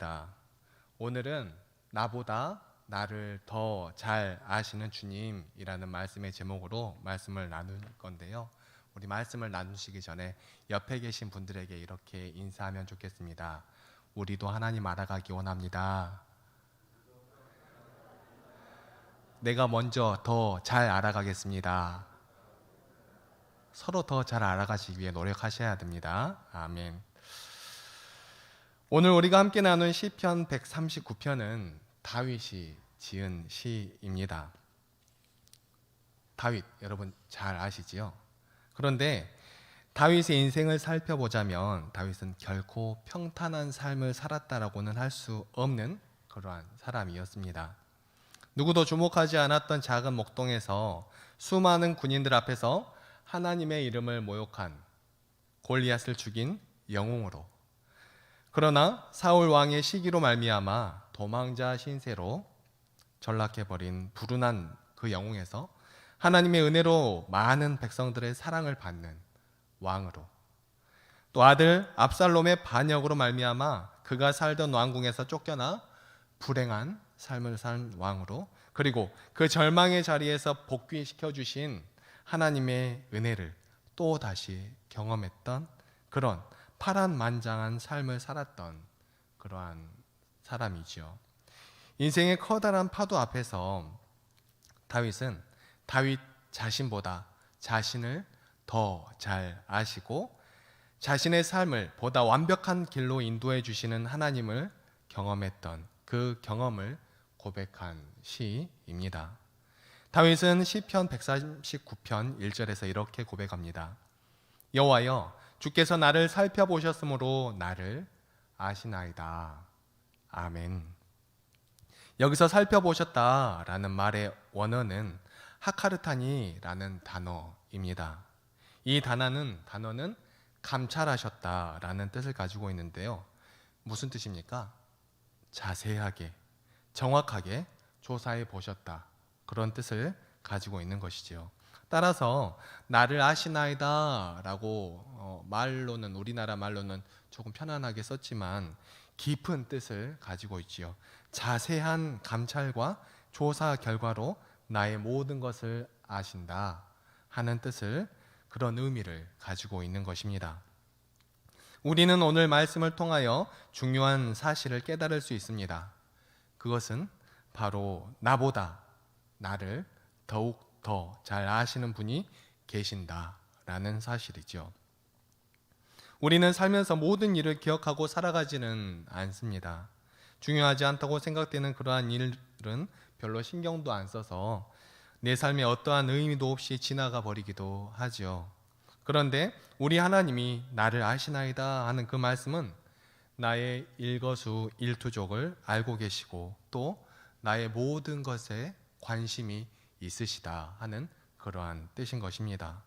반갑습니다. 오늘은 나보다 나를 더 잘 아시는 주님이라는 말씀의 제목으로 말씀을 나눌 건데요. 우리 말씀을 나누시기 전에 옆에 계신 분들에게 이렇게 인사하면 좋겠습니다. 우리도 하나님 알아가기 원합니다. 내가 먼저 더 잘 알아가겠습니다. 서로 더 잘 알아가시기 위해 노력하셔야 됩니다. 아멘. 오늘 우리가 함께 나눈 시편 139편은 다윗이 지은 시입니다. 다윗 여러분 잘 아시지요? 그런데 다윗의 인생을 살펴보자면 다윗은 결코 평탄한 삶을 살았다라고는 할 수 없는 그러한 사람이었습니다. 누구도 주목하지 않았던 작은 목동에서 수많은 군인들 앞에서 하나님의 이름을 모욕한 골리앗을 죽인 영웅으로, 그러나 사울 왕의 시기로 말미암아 도망자 신세로 전락해버린 불운한 그 영웅에서 하나님의 은혜로 많은 백성들의 사랑을 받는 왕으로, 또 아들 압살롬의 반역으로 말미암아 그가 살던 왕궁에서 쫓겨나 불행한 삶을 산 왕으로, 그리고 그 절망의 자리에서 복귀시켜 주신 하나님의 은혜를 또 다시 경험했던 그런 파란만장한 삶을 살았던 그러한 사람이죠. 인생의 커다란 파도 앞에서 다윗은 다윗 자신보다 자신을 더 잘 아시고 자신의 삶을 보다 완벽한 길로 인도해 주시는 하나님을 경험했던 그 경험을 고백한 시입니다. 다윗은 시편 139편 1절에서 이렇게 고백합니다. 여호와여, 주께서 나를 살펴보셨으므로 나를 아시나이다. 아멘. 여기서 살펴보셨다라는 말의 원어는 하카르타니라는 단어입니다. 이 단어는 감찰하셨다라는 뜻을 가지고 있는데요. 무슨 뜻입니까? 자세하게, 정확하게 조사해 보셨다, 그런 뜻을 가지고 있는 것이지요. 따라서 나를 아시나이다 라고 말로는, 우리나라 말로는 조금 편안하게 썼지만 깊은 뜻을 가지고 있지요. 자세한 감찰과 조사 결과로 나의 모든 것을 아신다 하는 뜻을, 그런 의미를 가지고 있는 것입니다. 우리는 오늘 말씀을 통하여 중요한 사실을 깨달을 수 있습니다. 그것은 바로 나보다 나를 더욱 더 잘 아시는 분이 계신다라는 사실이죠. 우리는 살면서 모든 일을 기억하고 살아가지는 않습니다. 중요하지 않다고 생각되는 그러한 일은 별로 신경도 안 써서 내 삶에 어떠한 의미도 없이 지나가 버리기도 하죠. 그런데 우리 하나님이 나를 아시나이다 하는 그 말씀은 나의 일거수일투족을 알고 계시고 또 나의 모든 것에 관심이 있으시다 하는 그러한 뜻인 것입니다.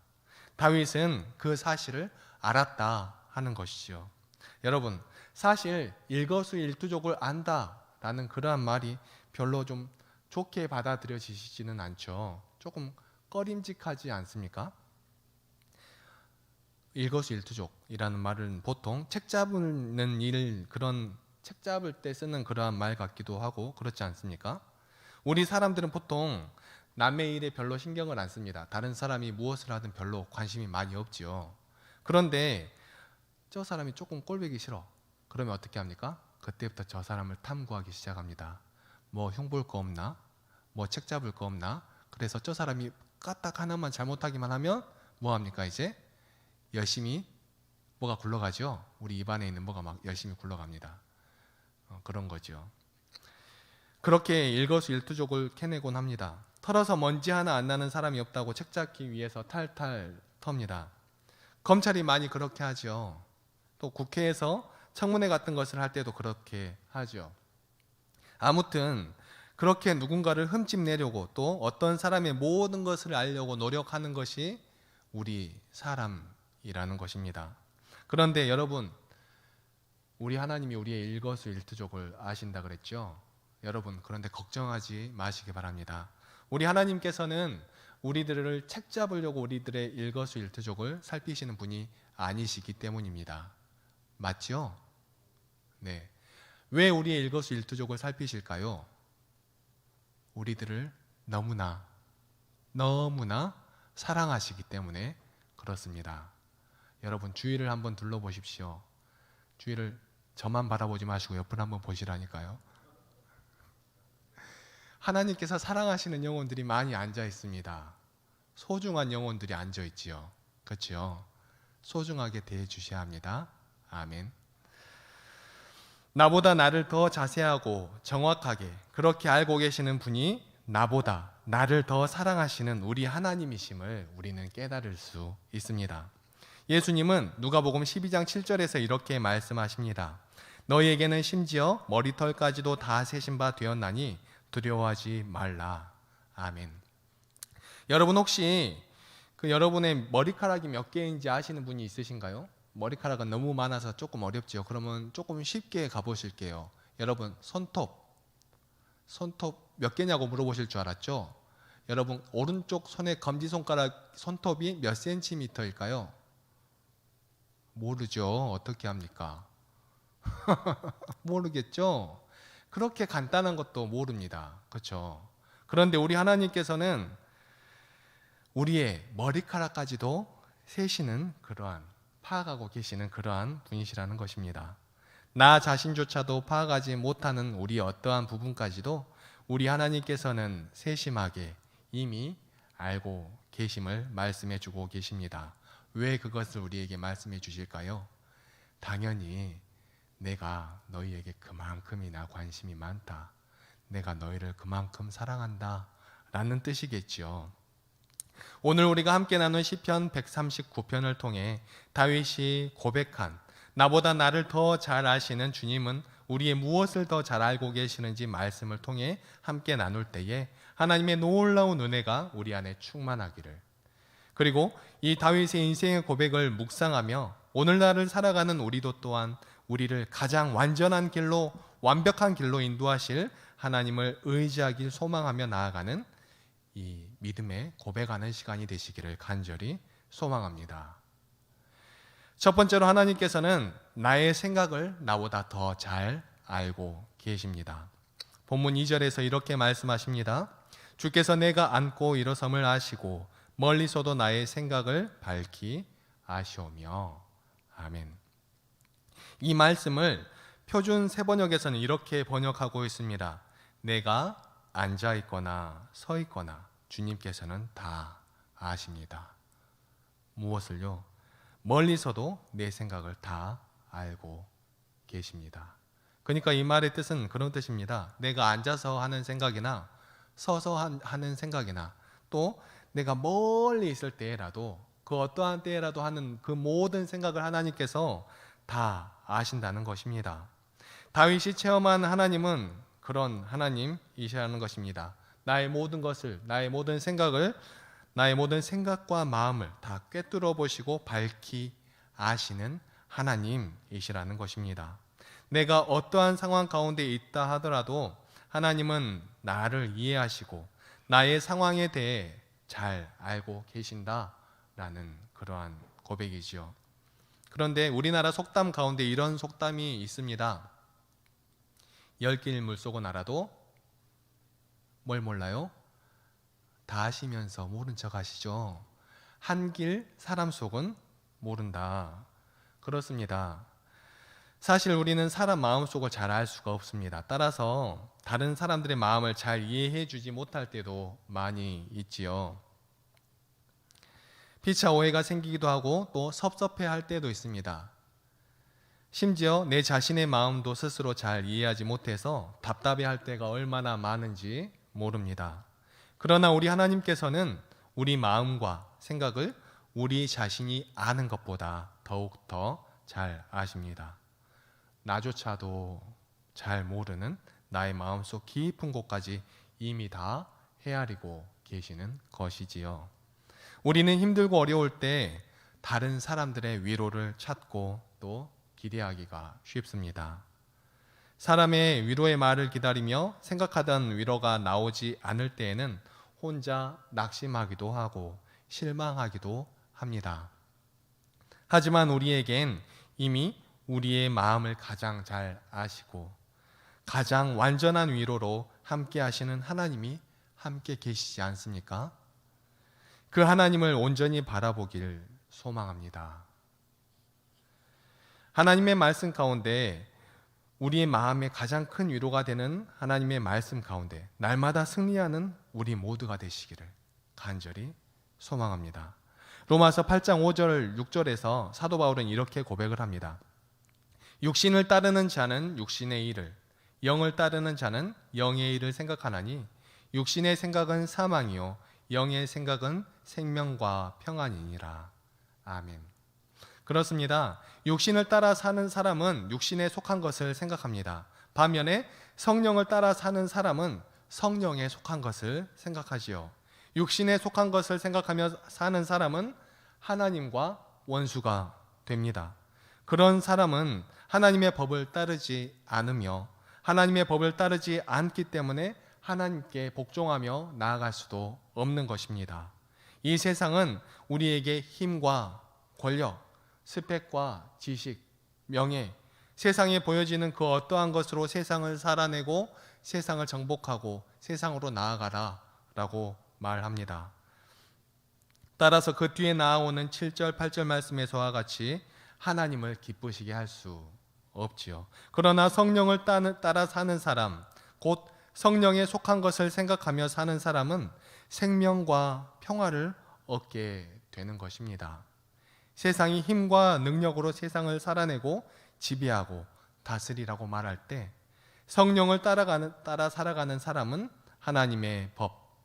다윗은 그 사실을 알았다 하는 것이죠. 여러분, 사실 일거수일투족을 안다라는 그러한 말이 별로 좀 좋게 받아들여지시지는 않죠. 조금 꺼림직하지 않습니까? 일거수일투족이라는 말은 보통 책 잡는 일, 그런 책 잡을 때 쓰는 그러한 말 같기도 하고 그렇지 않습니까? 우리 사람들은 보통 남의 일에 별로 신경을 안 씁니다. 다른 사람이 무엇을 하든 별로 관심이 많이 없지요. 그런데 저 사람이 조금 꼴보기 싫어. 그러면 어떻게 합니까? 그때부터 저 사람을 탐구하기 시작합니다. 뭐 흉볼 거 없나? 뭐 책 잡을 거 없나? 그래서 저 사람이 까딱 하나만 잘못하기만 하면 뭐 합니까? 이제 열심히 뭐가 굴러가죠? 우리 입안에 있는 뭐가 막 열심히 굴러갑니다. 그런 거죠. 그렇게 일거수일투족을 캐내곤 합니다. 털어서 먼지 하나 안 나는 사람이 없다고 책 잡기 위해서 탈탈 텁니다. 검찰이 많이 그렇게 하죠. 또 국회에서 청문회 같은 것을 할 때도 그렇게 하죠. 아무튼 그렇게 누군가를 흠집내려고 또 어떤 사람의 모든 것을 알려고 노력하는 것이 우리 사람이라는 것입니다. 그런데 여러분, 우리 하나님이 우리의 일거수일투족을 아신다 그랬죠? 여러분, 그런데 걱정하지 마시기 바랍니다. 우리 하나님께서는 우리들을 책 잡으려고 우리들의 일거수일투족을 살피시는 분이 아니시기 때문입니다. 맞죠? 네. 왜 우리의 일거수일투족을 살피실까요? 우리들을 너무나 사랑하시기 때문에 그렇습니다. 여러분 주위를 한번 둘러보십시오. 주위를 저만 바라보지 마시고 옆을 한번 보시라니까요. 하나님께서 사랑하시는 영혼들이 많이 앉아 있습니다. 소중한 영혼들이 앉아 있지요. 그렇죠? 소중하게 대해 주셔야 합니다. 아멘. 나보다 나를 더 자세하고 정확하게 그렇게 알고 계시는 분이 나보다 나를 더 사랑하시는 우리 하나님이심을 우리는 깨달을 수 있습니다. 예수님은 누가복음 12장 7절에서 이렇게 말씀하십니다. 너희에게는 심지어 머리털까지도 다 세신 바 되었나니 두려워하지 말라. 아멘. 여러분 혹시 여러분의 머리카락이 몇 개인지 아시는 분이 있으신가요? 머리카락은 너무 많아서 조금 어렵지요. 그러면 조금 쉽게 가보실게요. 여러분 손톱 몇 개냐고 물어보실 줄 알았죠? 여러분 오른쪽 손의 검지손가락 손톱이 몇 센티미터일까요? 모르죠. 어떻게 합니까? 모르겠죠? 그렇게 간단한 것도 모릅니다. 그렇죠? 그런데 우리 하나님께서는 우리의 머리카락까지도 세시는 파악하고 계시는 그러한 분이시라는 것입니다. 나 자신조차도 파악하지 못하는 우리 어떠한 부분까지도 우리 하나님께서는 세심하게 이미 알고 계심을 말씀해 주고 계십니다. 왜 그것을 우리에게 말씀해 주실까요? 당연히 내가 너희에게 그만큼이나 관심이 많다. 내가 너희를 그만큼 사랑한다. 라는 뜻이겠죠. 오늘 우리가 함께 나눈 시편 139편을 통해 다윗이 고백한 나보다 나를 더 잘 아시는 주님은 우리의 무엇을 더 잘 알고 계시는지 말씀을 통해 함께 나눌 때에 하나님의 놀라운 은혜가 우리 안에 충만하기를, 그리고 이 다윗의 인생의 고백을 묵상하며 오늘날을 살아가는 우리도 또한 우리를 가장 완전한 길로, 완벽한 길로 인도하실 하나님을 의지하길 소망하며 나아가는 이 믿음의 고백하는 시간이 되시기를 간절히 소망합니다. 첫 번째로 하나님께서는 나의 생각을 나보다 더 잘 알고 계십니다. 본문 2절에서 이렇게 말씀하십니다. 주께서 내가 앉고 일어섬을 아시고 멀리서도 나의 생각을 밝히 아시오며. 아멘. 이 말씀을 표준 세번역에서는 이렇게 번역하고 있습니다. 내가 앉아 있거나 서 있거나 주님께서는 다 아십니다. 무엇을요? 멀리서도 내 생각을 다 알고 계십니다. 그러니까 이 말의 뜻은 그런 뜻입니다. 내가 앉아서 하는 생각이나 서서 하는 생각이나 또 내가 멀리 있을 때라도 그 어떠한 때라도 하는 그 모든 생각을 하나님께서 다 아신다는 것입니다. 다윗이 체험한 하나님은 그런 하나님이시라는 것입니다. 나의 모든 것을, 나의 모든 생각을, 나의 모든 생각과 마음을 다 꿰뚫어 보시고 밝히 아시는 하나님이시라는 것입니다. 내가 어떠한 상황 가운데 있다 하더라도 하나님은 나를 이해하시고 나의 상황에 대해 잘 알고 계신다라는 그러한 고백이지요. 그런데 우리나라 속담 가운데 이런 속담이 있습니다. 10길 물속은 알아도 뭘 몰라요? 다 아시면서 모른 척 하시죠. 한 길 사람 속은 모른다. 그렇습니다. 사실 우리는 사람 마음속을 잘 알 수가 없습니다. 따라서 다른 사람들의 마음을 잘 이해해 주지 못할 때도 많이 있지요. 피차 오해가 생기기도 하고 또 섭섭해 할 때도 있습니다. 심지어 내 자신의 마음도 스스로 잘 이해하지 못해서 답답해 할 때가 얼마나 많은지 모릅니다. 그러나 우리 하나님께서는 우리 마음과 생각을 우리 자신이 아는 것보다 더욱더 잘 아십니다. 나조차도 잘 모르는 나의 마음속 깊은 곳까지 이미 다 헤아리고 계시는 것이지요. 우리는 힘들고 어려울 때 다른 사람들의 위로를 찾고 또 기대하기가 쉽습니다. 사람의 위로의 말을 기다리며 생각하던 위로가 나오지 않을 때에는 혼자 낙심하기도 하고 실망하기도 합니다. 하지만 우리에겐 이미 우리의 마음을 가장 잘 아시고 가장 완전한 위로로 함께 하시는 하나님이 함께 계시지 않습니까? 그 하나님을 온전히 바라보길 소망합니다. 하나님의 말씀 가운데 우리의 마음에 가장 큰 위로가 되는 하나님의 말씀 가운데 날마다 승리하는 우리 모두가 되시기를 간절히 소망합니다. 로마서 8장 5절 6절에서 사도 바울은 이렇게 고백을 합니다. 육신을 따르는 자는 육신의 일을, 영을 따르는 자는 영의 일을 생각하나니 육신의 생각은 사망이요 영의 생각은 생명과 평안이니라. 아멘. 그렇습니다. 육신을 따라 사는 사람은 육신에 속한 것을 생각합니다. 반면에 성령을 따라 사는 사람은 성령에 속한 것을 생각하지요. 육신에 속한 것을 생각하며 사는 사람은 하나님과 원수가 됩니다. 그런 사람은 하나님의 법을 따르지 않으며 하나님의 법을 따르지 않기 때문에 하나님께 복종하며 나아갈 수도 없는 것입니다. 이 세상은 우리에게 힘과 권력, 스펙과 지식, 명예, 세상에 보여지는 그 어떠한 것으로 세상을 살아내고 세상을 정복하고 세상으로 나아가라 라고 말합니다. 따라서 그 뒤에 나아오는 7절, 8절 말씀에서와 같이 하나님을 기쁘시게 할 수 없지요. 그러나 성령을 따라 사는 사람, 곧 성령에 속한 것을 생각하며 사는 사람은 생명과 평화를 얻게 되는 것입니다. 세상이 힘과 능력으로 세상을 살아내고 지배하고 다스리라고 말할 때 성령을 따라 살아가는 사람은 하나님의 법,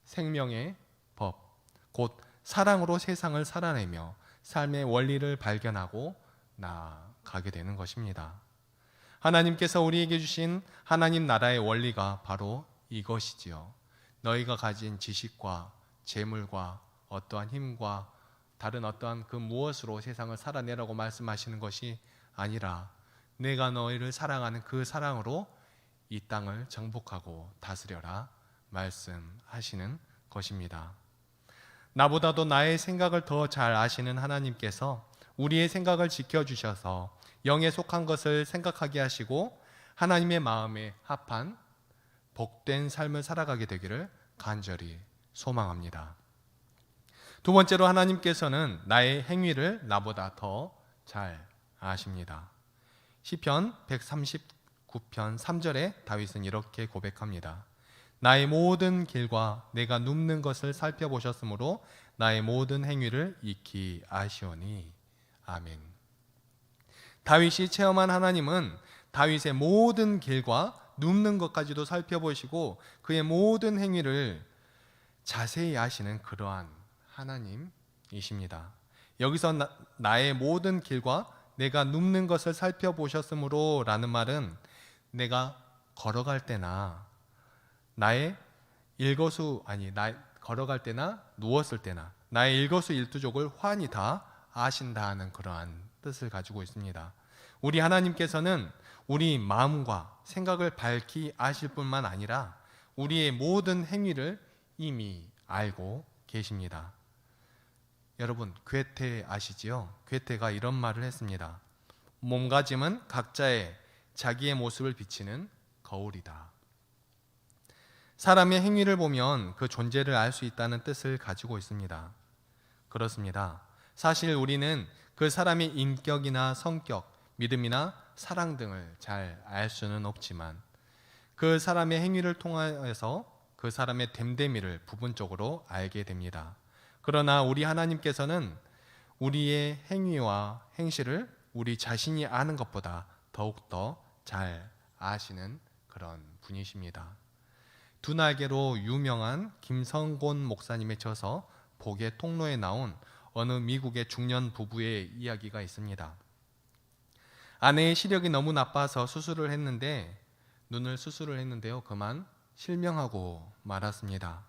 생명의 법, 곧 사랑으로 세상을 살아내며 삶의 원리를 발견하고 나아가게 되는 것입니다. 하나님께서 우리에게 주신 하나님 나라의 원리가 바로 이것이지요. 너희가 가진 지식과 재물과 어떠한 힘과 다른 어떠한 그 무엇으로 세상을 살아내라고 말씀하시는 것이 아니라 내가 너희를 사랑하는 그 사랑으로 이 땅을 정복하고 다스려라 말씀하시는 것입니다. 나보다도 나의 생각을 더 잘 아시는 하나님께서 우리의 생각을 지켜주셔서 영에 속한 것을 생각하게 하시고 하나님의 마음에 합한 복된 삶을 살아가게 되기를 간절히 소망합니다. 두 번째로 하나님께서는 나의 행위를 나보다 더 잘 아십니다. 시편 139편 3절에 다윗은 이렇게 고백합니다. 나의 모든 길과 내가 눕는 것을 살펴보셨으므로 나의 모든 행위를 익히 아시오니. 아멘. 다윗이 체험한 하나님은 다윗의 모든 길과 눕는 것까지도 살펴보시고 그의 모든 행위를 자세히 아시는 그러한 하나님이십니다. 여기서 나의 모든 길과 내가 눕는 것을 살펴보셨으므로 라는 말은 내가 걸어갈 때나 나의 걸어갈 때나 누웠을 때나 나의 일거수일투족을 환히 다 아신다는 그러한 뜻을 가지고 있습니다. 우리 하나님께서는 우리 마음과 생각을 밝히 아실 뿐만 아니라 우리의 모든 행위를 이미 알고 계십니다. 여러분, 괴테 아시지요? 괴테가 이런 말을 했습니다. 몸가짐은 각자의 자기의 모습을 비치는 거울이다. 사람의 행위를 보면 그 존재를 알 수 있다는 뜻을 가지고 있습니다. 그렇습니다. 사실 우리는 그 사람의 인격이나 성격, 믿음이나 사랑 등을 잘 알 수는 없지만 그 사람의 행위를 통해서 그 사람의 됨됨이를 부분적으로 알게 됩니다. 그러나 우리 하나님께서는 우리의 행위와 행실을 우리 자신이 아는 것보다 더욱더 잘 아시는 그런 분이십니다. 두 날개로 유명한 김성곤 목사님의 저서 복의 통로에 나온 어느 미국의 중년 부부의 이야기가 있습니다. 아내의 시력이 너무 나빠서 눈을 수술을 했는데요. 그만 실명하고 말았습니다.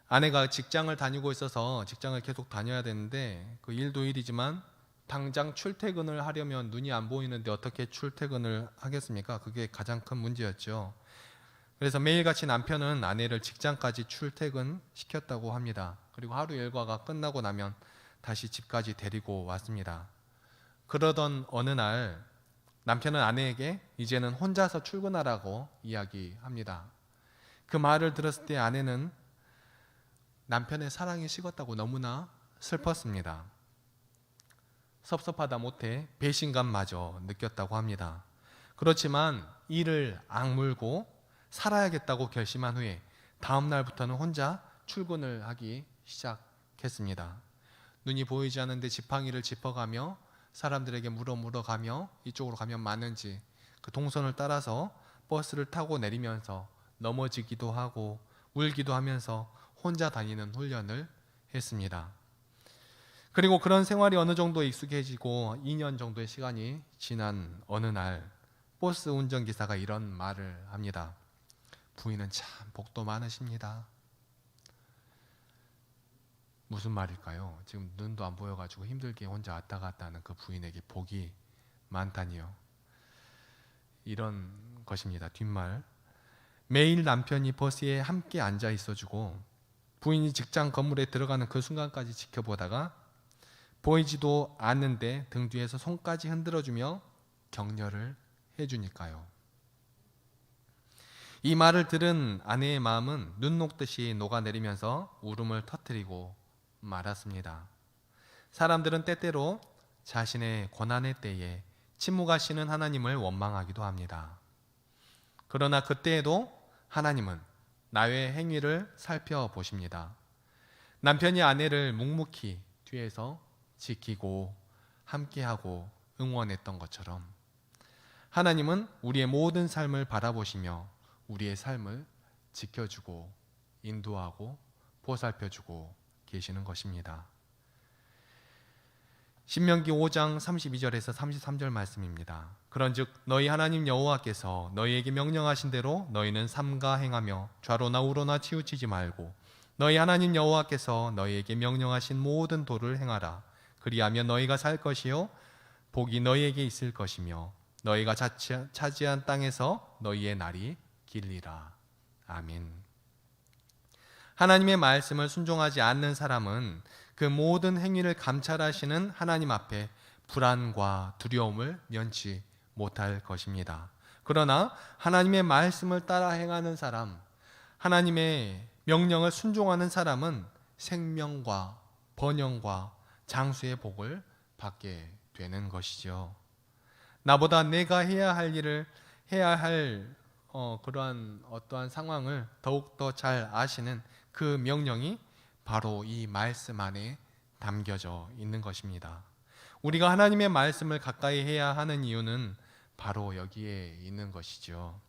아내가 직장을 다니고 있어서 직장을 계속 다녀야 되는데 그 일도 일이지만 당장 출퇴근을 하려면 눈이 안 보이는데 어떻게 출퇴근을 하겠습니까? 그게 가장 큰 문제였죠. 그래서 매일같이 남편은 아내를 직장까지 출퇴근시켰다고 합니다. 그리고 하루 일과가 끝나고 나면 다시 집까지 데리고 왔습니다. 그러던 어느 날 남편은 아내에게 이제는 혼자서 출근하라고 이야기합니다. 그 말을 들었을 때 아내는 남편의 사랑이 식었다고 너무나 슬펐습니다. 섭섭하다 못해 배신감마저 느꼈다고 합니다. 그렇지만 이를 악물고 살아야겠다고 결심한 후에 다음 날부터는 혼자 출근을 하기 시작했습니다. 눈이 보이지 않는데 지팡이를 짚어가며 사람들에게 물어가며 이쪽으로 가면 많은지 그 동선을 따라서 버스를 타고 내리면서 넘어지기도 하고 울기도 하면서 혼자 다니는 훈련을 했습니다. 그리고 그런 생활이 어느 정도 익숙해지고 2년 정도의 시간이 지난 어느 날 버스 운전기사가 이런 말을 합니다. 부인은 참 복도 많으십니다. 무슨 말일까요? 지금 눈도 안 보여가지고 힘들게 혼자 왔다 갔다 하는 그 부인에게 복이 많다니요. 이런 것입니다. 뒷말. 매일 남편이 버스에 함께 앉아 있어주고 부인이 직장 건물에 들어가는 그 순간까지 지켜보다가 보이지도 않는데 등 뒤에서 손까지 흔들어주며 격려를 해주니까요. 이 말을 들은 아내의 마음은 눈 녹듯이 녹아내리면서 울음을 터뜨리고 말았습니다. 사람들은 때때로 자신의 고난의 때에 침묵하시는 하나님을 원망하기도 합니다. 그러나 그때에도 하나님은 나의 행위를 살펴보십니다. 남편이 아내를 묵묵히 뒤에서 지키고 함께하고 응원했던 것처럼 하나님은 우리의 모든 삶을 바라보시며 우리의 삶을 지켜주고 인도하고 보살펴주고 계시는 것입니다. 신명기 5장 32절에서 33절 말씀입니다. 그런즉 너희 하나님 여호와께서 너희에게 명령하신 대로 너희는 삼가 행하며 좌로나 우로나 치우치지 말고 너희 하나님 여호와께서 너희에게 명령하신 모든 도를 행하라. 그리하면 너희가 살 것이요 복이 너희에게 있을 것이며 너희가 차지한 땅에서 너희의 날이 길리라. 아멘. 하나님의 말씀을 순종하지 않는 사람은 그 모든 행위를 감찰하시는 하나님 앞에 불안과 두려움을 면치 못할 것입니다. 그러나 하나님의 말씀을 따라 행하는 사람, 하나님의 명령을 순종하는 사람은 생명과 번영과 장수의 복을 받게 되는 것이죠. 나보다 내가 해야 할 일을 해야 할 그러한 어떠한 상황을 더욱더 잘 아시는 그 명령이 바로 이 말씀 안에 담겨져 있는 것입니다. 우리가 하나님의 말씀을 가까이 해야 하는 이유는 바로 여기에 있는 것이죠.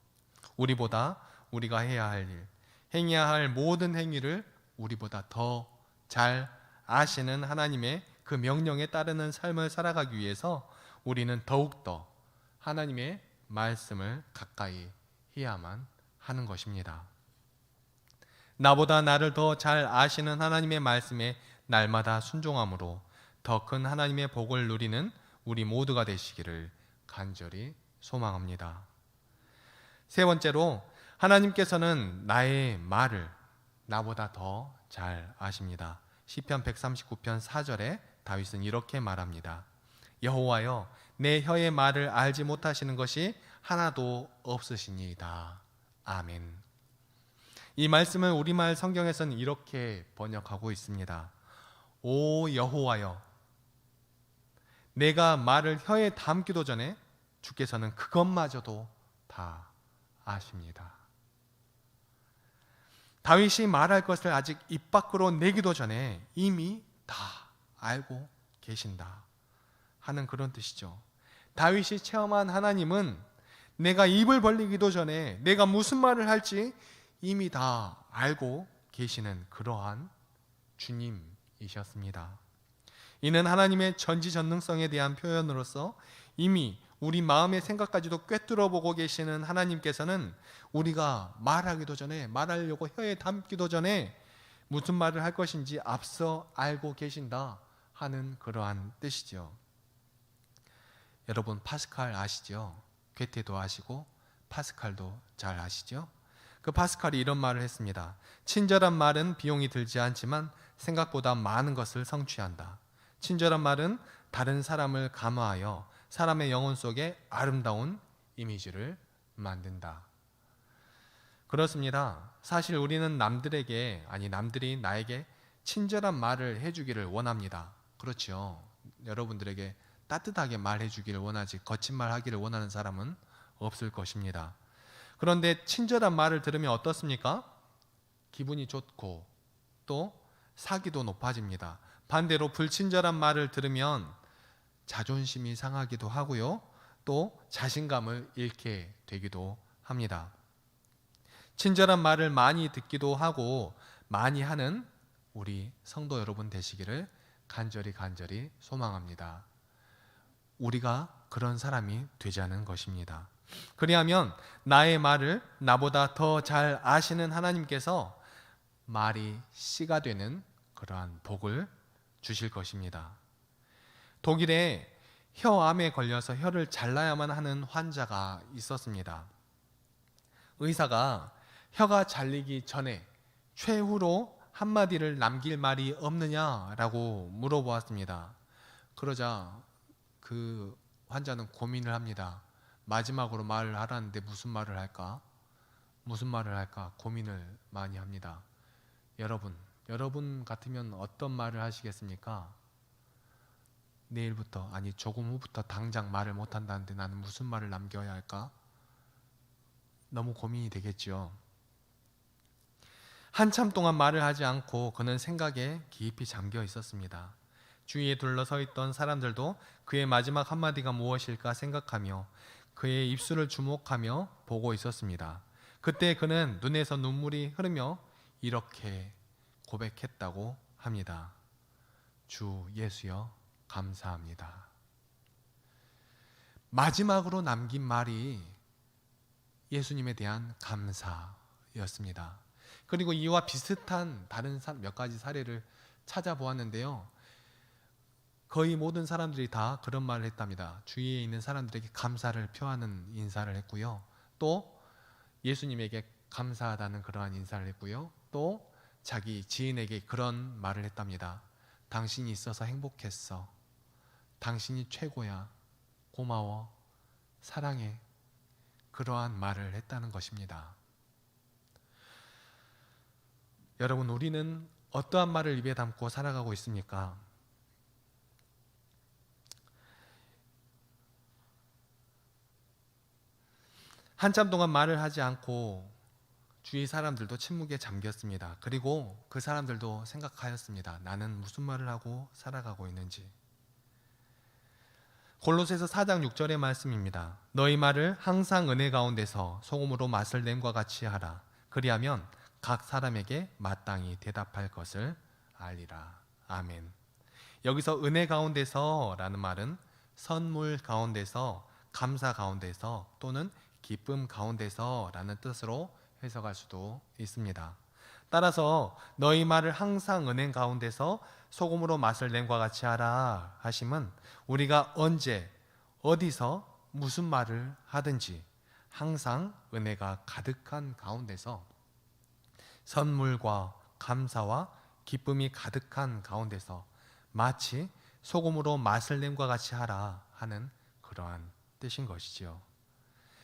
우리가 해야 할 일, 행해야 할 모든 행위를 우리보다 더 잘 아시는 하나님의 그 명령에 따르는 삶을 살아가기 위해서 우리는 더욱더 하나님의 말씀을 가까이 해야만 하는 것입니다. 나보다 나를 더 잘 아시는 하나님의 말씀에 날마다 순종함으로 더 큰 하나님의 복을 누리는 우리 모두가 되시기를 간절히 소망합니다. 세 번째로 하나님께서는 나의 말을 나보다 더 잘 아십니다. 시편 139편 4절에 다윗은 이렇게 말합니다. 여호와여 내 혀의 말을 알지 못하시는 것이 하나도 없으시니이다. 아멘. 이 말씀을 우리말 성경에서는 이렇게 번역하고 있습니다. 오 여호와여 내가 말을 혀에 담기도 전에 주께서는 그것마저도 다 아십니다. 다윗이 말할 것을 아직 입 밖으로 내기도 전에 이미 다 알고 계신다 하는 그런 뜻이죠. 다윗이 체험한 하나님은 내가 입을 벌리기도 전에 내가 무슨 말을 할지 이미 다 알고 계시는 그러한 주님이셨습니다. 이는 하나님의 전지전능성에 대한 표현으로서 이미 우리 마음의 생각까지도 꿰뚫어 보고 계시는 하나님께서는 우리가 말하기도 전에 말하려고 혀에 담기도 전에 무슨 말을 할 것인지 앞서 알고 계신다 하는 그러한 뜻이죠. 여러분 파스칼 아시죠? 괴테도 아시고 파스칼도 잘 아시죠? 그 파스칼이 이런 말을 했습니다. 친절한 말은 비용이 들지 않지만 생각보다 많은 것을 성취한다. 친절한 말은 다른 사람을 감화하여 사람의 영혼 속에 아름다운 이미지를 만든다. 그렇습니다. 사실 우리는 남들이 나에게 친절한 말을 해주기를 원합니다. 그렇죠. 여러분들에게 따뜻하게 말해주기를 원하지 거친 말 하기를 원하는 사람은 없을 것입니다. 그런데 친절한 말을 들으면 어떻습니까? 기분이 좋고 또 사기도 높아집니다. 반대로 불친절한 말을 들으면 자존심이 상하기도 하고요. 또 자신감을 잃게 되기도 합니다. 친절한 말을 많이 듣기도 하고 많이 하는 우리 성도 여러분 되시기를 간절히 소망합니다. 우리가 그런 사람이 되자는 것입니다. 그리하면 나의 말을 나보다 더 잘 아시는 하나님께서 말이 씨가 되는 그러한 복을 주실 것입니다. 독일에 혀암에 걸려서 혀를 잘라야만 하는 환자가 있었습니다. 의사가 혀가 잘리기 전에 최후로 한마디를 남길 말이 없느냐라고 물어보았습니다. 그러자 그 환자는 고민을 합니다. 마지막으로 말을 하라는데 무슨 말을 할까 고민을 많이 합니다. 여러분 같으면 어떤 말을 하시겠습니까? 내일부터, 아니 조금 후부터 당장 말을 못한다는데 나는 무슨 말을 남겨야 할까? 너무 고민이 되겠죠. 한참 동안 말을 하지 않고 그는 생각에 깊이 잠겨 있었습니다. 주위에 둘러서 있던 사람들도 그의 마지막 한마디가 무엇일까 생각하며 그의 입술을 주목하며 보고 있었습니다. 그때 그는 눈에서 눈물이 흐르며 이렇게 고백했다고 합니다. 주 예수여 감사합니다. 마지막으로 남긴 말이 예수님에 대한 감사였습니다. 그리고 이와 비슷한 다른 몇 가지 사례를 찾아보았는데요. 거의 모든 사람들이 다 그런 말을 했답니다. 주위에 있는 사람들에게 감사를 표하는 인사를 했고요. 또 예수님에게 감사하다는 그러한 인사를 했고요. 또 자기 지인에게 그런 말을 했답니다. 당신이 있어서 행복했어. 당신이 최고야. 고마워. 사랑해. 그러한 말을 했다는 것입니다. 여러분, 우리는 어떠한 말을 입에 담고 살아가고 있습니까? 한참 동안 말을 하지 않고 주위 사람들도 침묵에 잠겼습니다. 그리고 그 사람들도 생각하였습니다. 나는 무슨 말을 하고 살아가고 있는지. 골로새서 4장 6절의 말씀입니다. 너희 말을 항상 은혜 가운데서 소금으로 맛을 냄과 같이 하라. 그리하면 각 사람에게 마땅히 대답할 것을 알리라. 아멘. 여기서 은혜 가운데서 라는 말은 선물 가운데서, 감사 가운데서 또는 기쁨 가운데서 라는 뜻으로 해석할 수도 있습니다. 따라서 너희 말을 항상 은혜 가운데서 소금으로 맛을 냄과 같이 하라 하심은 우리가 언제 어디서 무슨 말을 하든지 항상 은혜가 가득한 가운데서 선물과 감사와 기쁨이 가득한 가운데서 마치 소금으로 맛을 냄과 같이 하라 하는 그러한 뜻인 것이지요.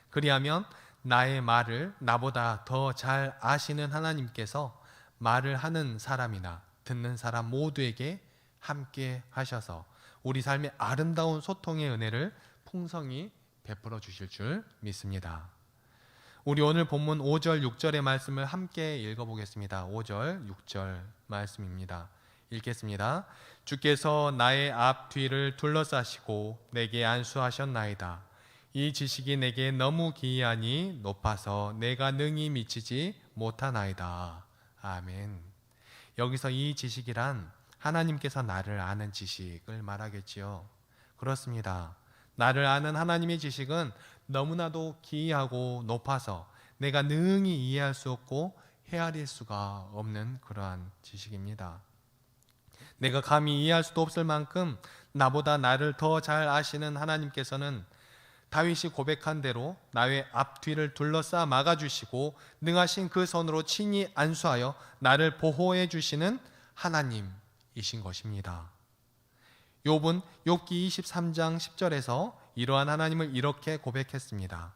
그리하면 나의 말을 나보다 더 잘 아시는 하나님께서 말을 하는 사람이나 듣는 사람 모두에게 함께 하셔서 우리 삶의 아름다운 소통의 은혜를 풍성히 베풀어 주실 줄 믿습니다. 우리 오늘 본문 5절 6절의 말씀을 함께 읽어보겠습니다. 5절 6절 말씀입니다. 읽겠습니다. 주께서 나의 앞 뒤를 둘러싸시고 내게 안수하셨나이다. 이 지식이 내게 너무 기이하니 높아서 내가 능히 미치지 못하나이다. 아멘. 여기서 이 지식이란 하나님께서 나를 아는 지식을 말하겠지요. 그렇습니다. 나를 아는 하나님의 지식은 너무나도 기이하고 높아서 내가 능히 이해할 수 없고 헤아릴 수가 없는 그러한 지식입니다. 내가 감히 이해할 수도 없을 만큼 나보다 나를 더 잘 아시는 하나님께서는 다윗이 고백한 대로 나의 앞뒤를 둘러싸 막아주시고 능하신 그 손으로 친히 안수하여 나를 보호해 주시는 하나님이신 것입니다. 욥은 욥기 23장 10절에서 이러한 하나님을 이렇게 고백했습니다.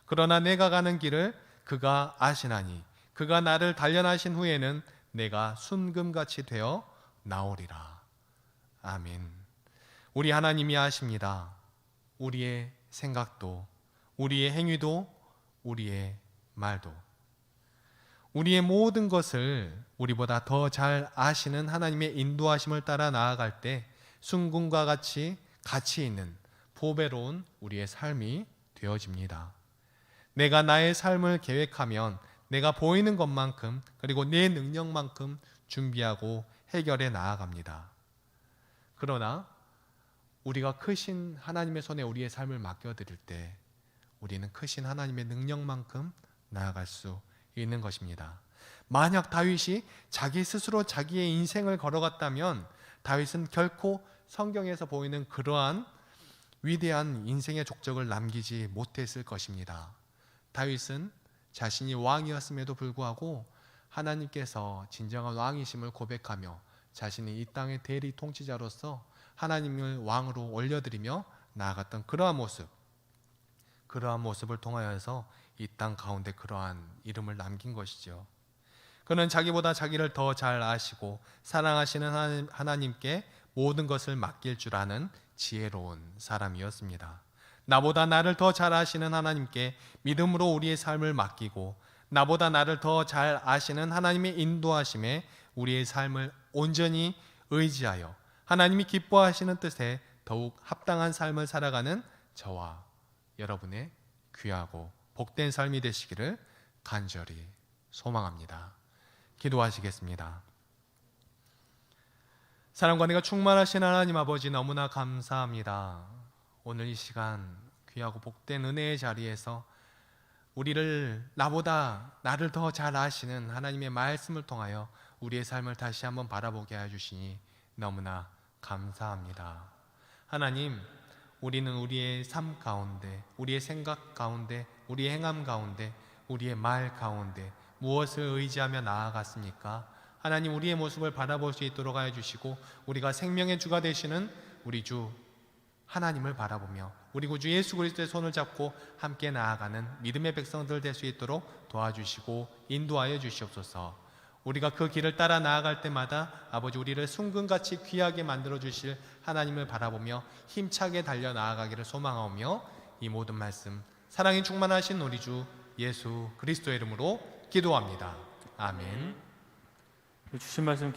그러나 내가 가는 길을 그가 아시나니 그가 나를 단련하신 후에는 내가 순금같이 되어 나오리라. 아멘. 우리 하나님이 아십니다. 우리의 생각도, 우리의 행위도, 우리의 말도, 우리의 모든 것을 우리보다 더 잘 아시는 하나님의 인도하심을 따라 나아갈 때 순금과 같이 가치 있는 보배로운 우리의 삶이 되어집니다. 내가 나의 삶을 계획하면 내가 보이는 것만큼 그리고 내 능력만큼 준비하고 해결해 나아갑니다. 그러나 우리가 크신 하나님의 손에 우리의 삶을 맡겨드릴 때 우리는 크신 하나님의 능력만큼 나아갈 수 있는 것입니다. 만약 다윗이 자기 스스로 자기의 인생을 걸어갔다면 다윗은 결코 성경에서 보이는 그러한 위대한 인생의 족적을 남기지 못했을 것입니다. 다윗은 자신이 왕이었음에도 불구하고 하나님께서 진정한 왕이심을 고백하며 자신이 이 땅의 대리 통치자로서 하나님을 왕으로 올려드리며 나아갔던 그러한 모습을 통하여서 이 땅 가운데 그러한 이름을 남긴 것이죠. 그는 자기보다 자기를 더 잘 아시고 사랑하시는 하나님께 모든 것을 맡길 줄 아는 지혜로운 사람이었습니다. 나보다 나를 더 잘 아시는 하나님께 믿음으로 우리의 삶을 맡기고 나보다 나를 더 잘 아시는 하나님의 인도하심에 우리의 삶을 온전히 의지하여 하나님이 기뻐하시는 뜻에 더욱 합당한 삶을 살아가는 저와 여러분의 귀하고 복된 삶이 되시기를 간절히 소망합니다. 기도하시겠습니다. 사랑과 은혜가 충만하신 하나님 아버지, 너무나 감사합니다. 오늘 이 시간 귀하고 복된 은혜의 자리에서 우리를 나보다 나를 더 잘 아시는 하나님의 말씀을 통하여 우리의 삶을 다시 한번 바라보게 해주시니 너무나 감사합니다. 하나님, 우리는 우리의 삶 가운데, 우리의 생각 가운데, 우리의 행함 가운데, 우리의 말 가운데 무엇을 의지하며 나아갔습니까? 하나님, 우리의 모습을 바라볼 수 있도록 하여 주시고 우리가 생명의 주가 되시는 우리 주 하나님을 바라보며 우리 구주 예수 그리스도의 손을 잡고 함께 나아가는 믿음의 백성들 될 수 있도록 도와주시고 인도하여 주시옵소서. 우리가 그 길을 따라 나아갈 때마다 아버지, 우리를 순금같이 귀하게 만들어 주실 하나님을 바라보며 힘차게 달려 나아가기를 소망하며 이 모든 말씀 사랑이 충만하신 우리 주 예수 그리스도의 이름으로 기도합니다. 아멘. 주신 말씀